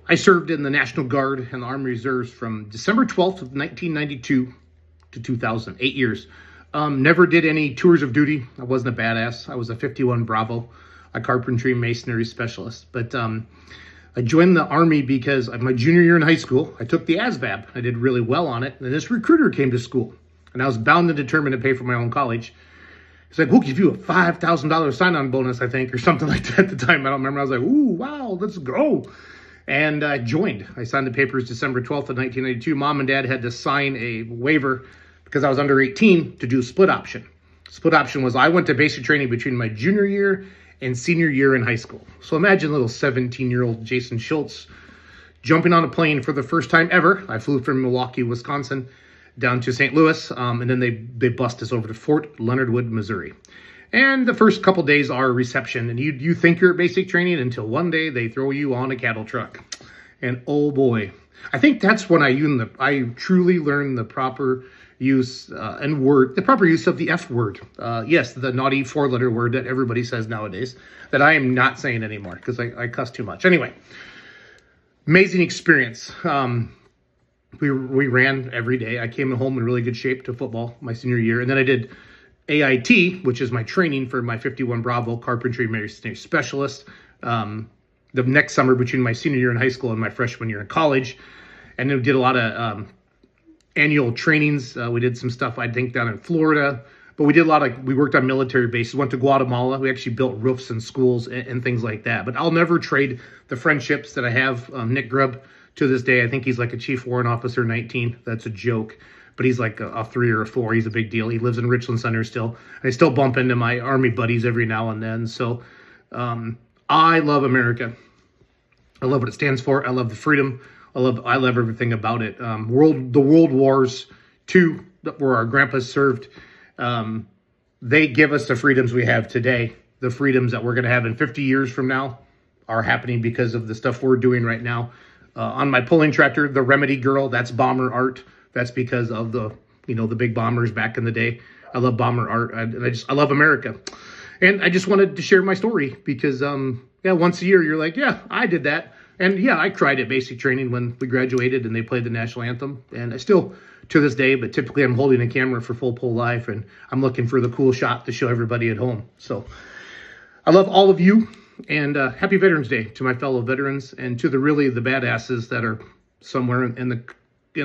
I served in the National Guard and the Army Reserves from December 12th of 1992 to 2000, 8 years. Never did any tours of duty. I wasn't a badass. I was a 51 Bravo, a carpentry masonry specialist. But I joined the Army because my junior year in high school, I took the ASVAB. I did really well on it. And this recruiter came to school. And I was bound and determined to pay for my own college. He's like, we'll give you a $5,000 sign-on bonus, I think, or something like that at the time. I don't remember. I was like, ooh, wow, let's go. And I joined. I signed the papers December 12th of 1992. Mom and Dad had to sign a waiver because I was under 18 to do split option. Split option was I went to basic training between my junior year and senior year in high school. So imagine little 17-year-old Jason Schultz jumping on a plane for the first time ever. I flew from Milwaukee, Wisconsin, down to St. Louis, and then they bussed us over to Fort Leonard Wood, Missouri. And the first couple days are reception, and you think you're at basic training until one day they throw you on a cattle truck. And oh boy, I think that's when I truly learned the proper use the proper use of the F word. Yes, the naughty 4-letter word that everybody says nowadays that I am not saying anymore because I cuss too much. Anyway, amazing experience. We ran every day. I came home in really good shape to football my senior year. And then I did AIT, which is my training for my 51 Bravo carpentry masonry specialist, the next summer between my senior year in high school and my freshman year in college. And then we did a lot of annual trainings. We did some stuff, I think, down in Florida. But we worked on military bases, went to Guatemala. We actually built roofs in schools and things like that. But I'll never trade the friendships that I have. Nick Grubb, to this day, I think he's like a Chief Warrant Officer 19. That's a joke. But he's like a 3 or a 4. He's a big deal. He lives in Richland Center still. I still bump into my Army buddies every now and then. So I love America. I love what it stands for. I love the freedom. I love everything about it. The World Wars II, where our grandpas served, they give us the freedoms we have today. The freedoms that we're going to have in 50 years from now are happening because of the stuff we're doing right now. On my pulling tractor, the Remedy Girl, that's bomber art. That's because of the big bombers back in the day. I love bomber art. I love America. And I just wanted to share my story because, once a year you're like, yeah, I did that. And yeah, I cried at basic training when we graduated and they played the national anthem. And I still, to this day, but typically I'm holding a camera for Full Pull Live and I'm looking for the cool shot to show everybody at home. So I love all of you. And happy Veterans Day to my fellow veterans and to the badasses that are somewhere in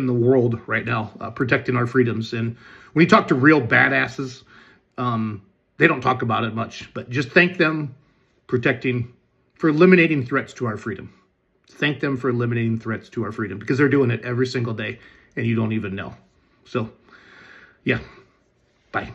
the world right now, protecting our freedoms. And when you talk to real badasses, they don't talk about it much, but just thank them for eliminating threats to our freedom. Thank them for eliminating threats to our freedom because they're doing it every single day and you don't even know. So, yeah, bye.